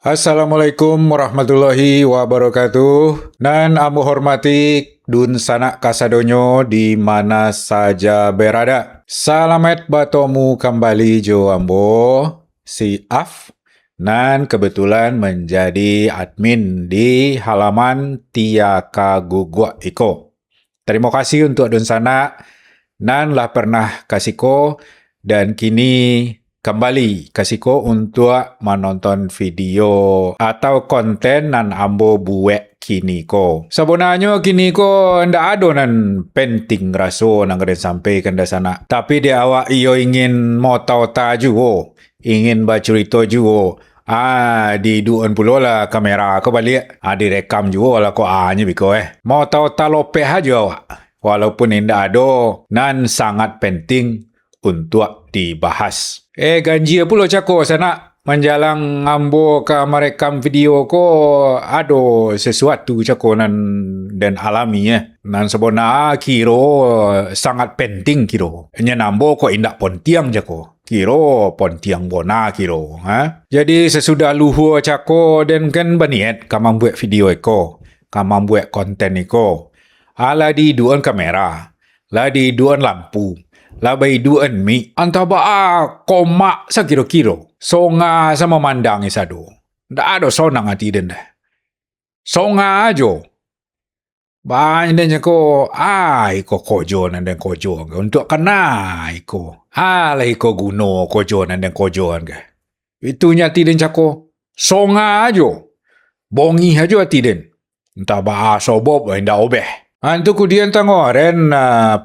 Assalamualaikum warahmatullahi wabarakatuh. Nan amu hormati dun sanak kasadonyo di mana saja berada. Selamat bertemu kembali jo ambo si Af. Nan kebetulan menjadi admin di halaman Tiaka Guguk Iko. Terima kasih untuk dun sanak. Nan lah pernah kasihko dan kini kembali kasihko untuk menonton video atau konten nan ambo buat kini ko. Sebenarnya kini ko ndak ada nan penting raso nang kena sampai kanda sana. Tapi dia awak iyo ingin mau tahu juga, ingin bercerita juga. Di duan pula lah kamera ko balik. Direkam juga lah ko nya biko Mau tahu talopeh aja awak. Walaupun indah ada, nan sangat penting untuk dibahas. Ganji pula cako sana menjalang ambo ke merekam video ko ada sesuatu cako nan dan alami nan sebenarnya kiro sangat penting kiro. Nya nambo ko indak pontiang cako. Kiro pontiang bona kiro. Jadi sesudah luhur cako dan kan berniat kamang buat video ko, kamang buat konten ko. Ala di duan kamera, la di duan lampu. Labai duan mi antaba komak sa kiro-kiro. Songa sama mandang isado. Ndak ada sonang hati den dah. Songa ajo. Banyak den ko iko kojo nan den kojo untuk kena iko. Lah iko guno kojo nan den kojo kan. Itu nyati den cako. Songa ajo. Bongi ajo hati den. Entaba sobob ndak obeh. Antu kudian tangoren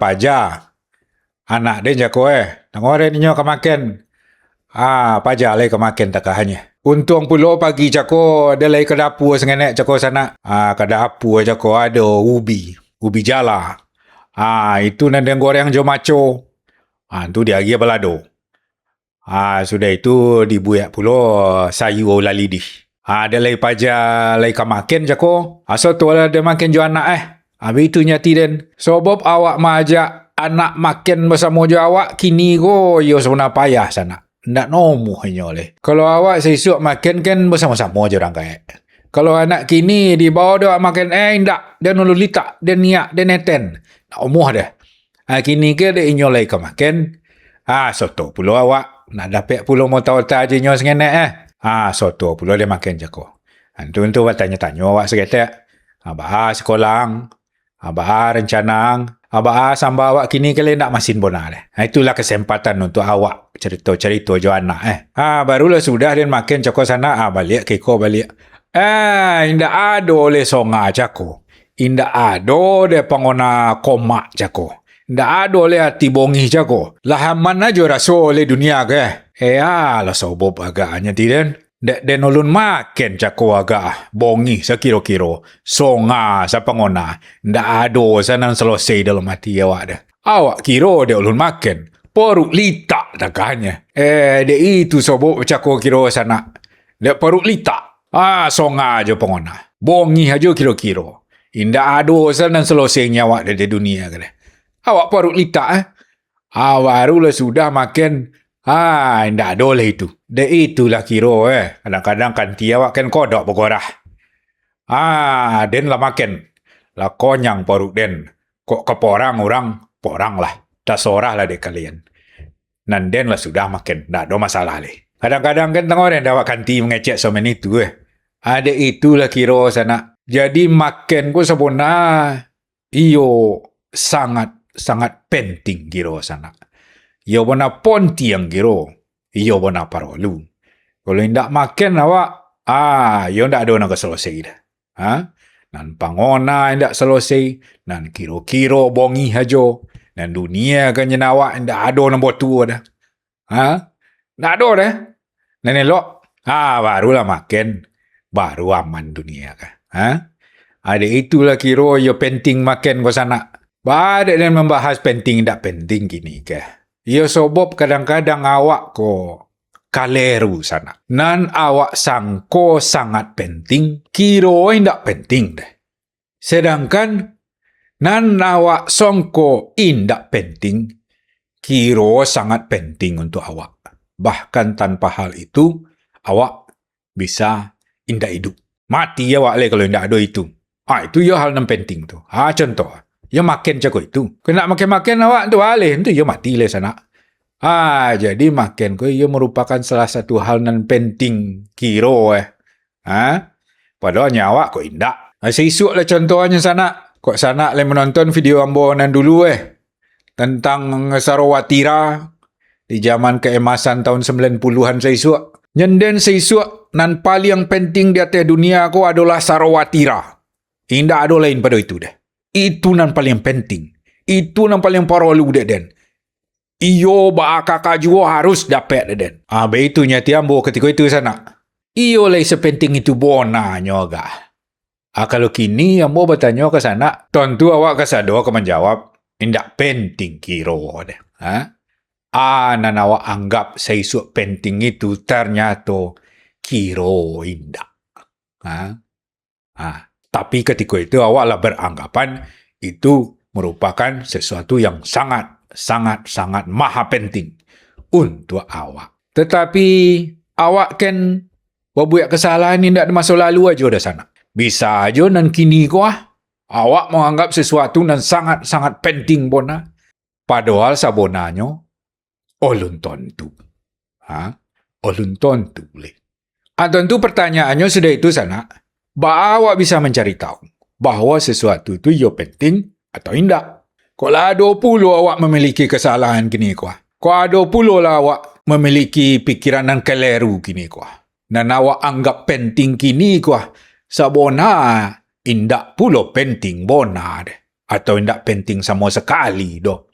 paja. Anak dia jako nangoren nyo kemaken. Paja lay kemaken takahannya. Untung pulo pagi jako dalay ke dapur sengenek jako sana. Ke dapur jako ada ubi jala. Itu nan den goreng jo maco. Tu dia lagi balado. Sudah itu dibuat pulo sayur lalidi. Dalay paja lay kemaken jako. So tu ada maken jo anak Habis itu nyati den. Sebab awak majak anak makan bersama je awak kini ko yo sebenarnya payah sana. Ndak nomuh hanya oleh. Kalau awak sesuk makan kan bersama-sama je orang kaya. Kalau anak kini di bawah dia makan ndak dia nulu litak dia niat dia neten. Nak umuh dah. Kini ke dia inyolai ke makan. Soto pulo awak nak dapat pulo mau tahu tak je nyo sengenek soto pulo dia makan je ko. Antu tanya-tanya awak seketek. Abah sekolah, abah rencana, abah samba awak kini kali nak masin bona deh. Itulah kesempatan untuk awak cerita-cerita jo anak barulah sudah dia makan cako sana balik keko balik. Indak ada oleh songa cako. Indak ada dia pangona komak cako. Indak ada oleh hati bongi cako. Lah mana jo raso oleh dunia ke. Lah sobob agaknya tidak. Den ulun makan cako agak bongi sekiro-kiro. Songa sa pangona. Ndak ada sanang selesai dalam hati awak dah. Awak kiro dia ulun makan. Perut litak takanya. Dia itu sobok cako kiro sana. Dia perut litak. Songa aja pangona. Bongi aja kiro-kiro. Ndak ada sanang selesainya awak dari dunia ke. Awak perut litak barulah sudah makan. Ndak ada lah itu. Dia itulah kiro kadang-kadang kan awak kan kodok bergorah. Den lah makan. Lah konyang perut den. Kok keporang orang, porang lah. Tak sorah lah dek kalian. Nan den lah sudah makan. Ndak ada masalah leh. Kadang-kadang kan tengoren awak kanti mengecek sama itu Ada itulah kiro sana. Jadi makan ko sebenarnya iyo sangat penting kiro sana. Iyo bona pontiang kiro. Iyo bona parolu. Kalau ndak makan awak, iyo ndak ada nak selesai dah. Nan pangona ndak selesai, nan kiro-kiro bongi hajo, nan dunia kan awak ndak ada nak buat tua dah. Ndak ada dah. Nan elok, barulah makan, baru aman dunia kan. Ada itulah kiro yo penting makan ko sana. Badai dan membahas penting ndak penting gini ke. Yo sobob kadang-kadang awak ko kaleru sana. Nan awak sangko sangat penting, kiro indak penting deh. Sedangkan nan awak sangko indak penting, kiro sangat penting untuk awak. Bahkan tanpa hal itu, awak bisa indah hidup. Mati ya wak le kalau indah ada itu. Itu ya hal yang penting tu. Contoh. Ya makan jago itu. Kena makan-makan awak tu alih. Itu ya mati le sana. Jadi makan ko ia merupakan salah satu hal yang penting kiro Padahal nyawa kok indah. Seisuk lah contohnya sana. Kok sana le menonton video ambonan dulu tentang Sarowatira di zaman keemasan tahun 90-an seisuk. Nyenden seisuk nan paling penting di atas dunia ko adalah Sarowatira. Indah ada lain pada itu deh. Itu nan paling penting. Itu nan paling parolu deh den. Iyo ba kakak juga harus dapat den. Begitu nyati ambo ketika itu sana. Iyo lagi sepenting itu bona nyoga. Kalau kini ambo bertanya ke sana, tentu awak kesado ke menjawab, indak penting kiro deh. Nan awak anggap seisuk penting itu ternyata kiro indak. Tapi ketika itu awak lah beranggapan itu merupakan sesuatu yang sangat maha penting untuk awak. Tetapi awak kan buat kesalahan ini tidak ada masa lalu aja dah sana. Bisa aja nan kini awak menganggap sesuatu yang sangat penting bona. Padahal sabonanya olun tontu. Olun tontu le. Tentu pertanyaannya sudah itu sana. Awak bisa mencari tahu bahwa sesuatu itu ya penting atau indah. Kalau ada 20 awak memiliki kesalahan kini Kalau ada 20 lah awak memiliki pikiran yang keliru kini Dan awak anggap penting kini sabona indak pula penting bona deh. Atau indak penting sama sekali doh.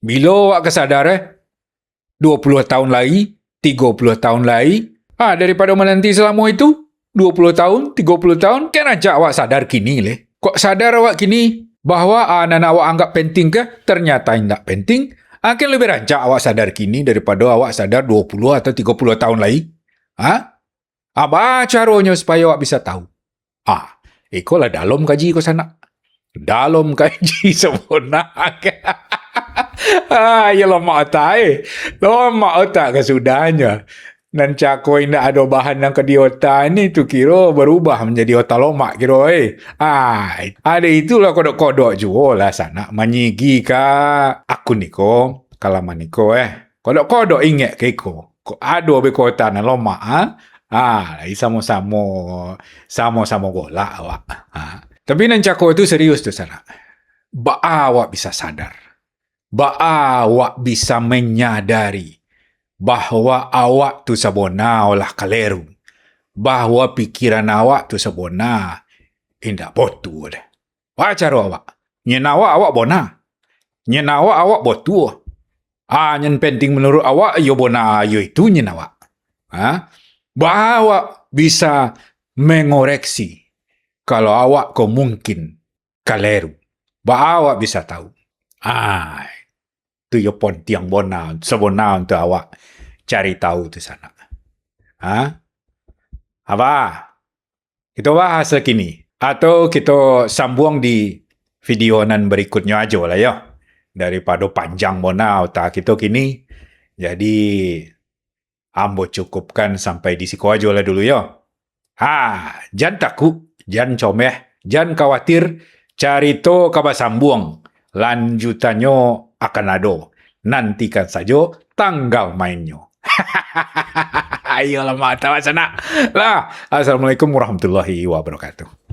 Bila awak kesadar 20 tahun lagi, 30 tahun lagi, daripada menanti selama itu 20 tahun, 30 tahun, kan aja awak sadar kini le. Kok sadar awak kini bahawa nan awak anggap penting ternyata tidak penting, kan lebih rancak awak sadar kini daripada awak sadar 20 atau 30 tahun lagi. Apa caranya supaya awak bisa tahu? Ikolah dalam kaji ko sana. Dalam kaji sebenarnya. Ya lama otak Lama otak kesudahnya. Dan cako indah ada bahan yang ke di otak ni tu kira berubah menjadi otak lomak kira ada itulah kodok-kodok juga lah sana menyigi ka aku niko kalaman niko kodok-kodok ingat ke ko ada beko otak na lomak sama-sama golak awak tapi nan cako itu serius tu sana awak bisa sadar awak bisa menyadari bahawa awak tu sabona olah kaleru. Bahawa pikiran awak tu sabona indah botu deh. Cara awak. Nyenawa awak bona. Nyenawa awak botu. Yang penting menurut awak yo bona yo itu nyenawa. Bahawa bisa mengoreksi kalau awak kau mungkin kaleru. Bahawa bisa tahu. Itu yo pontiang bona sabona untuk awak cari tahu tu sana. Apa? Kita bahas kini. Atau kita sambung di video nan berikutnya aja lah ya. Daripada panjang bona otak kita kini. Jadi, ambo cukupkan sampai di siku aja lah dulu ya. Jangan takut, jangan comeh, jangan khawatir. Cari to kabar sambung. Lanjutannya akan ada. Nantikan saja tanggal mainnya. Ayolah mata sana. Assalamualaikum warahmatullahi wabarakatuh.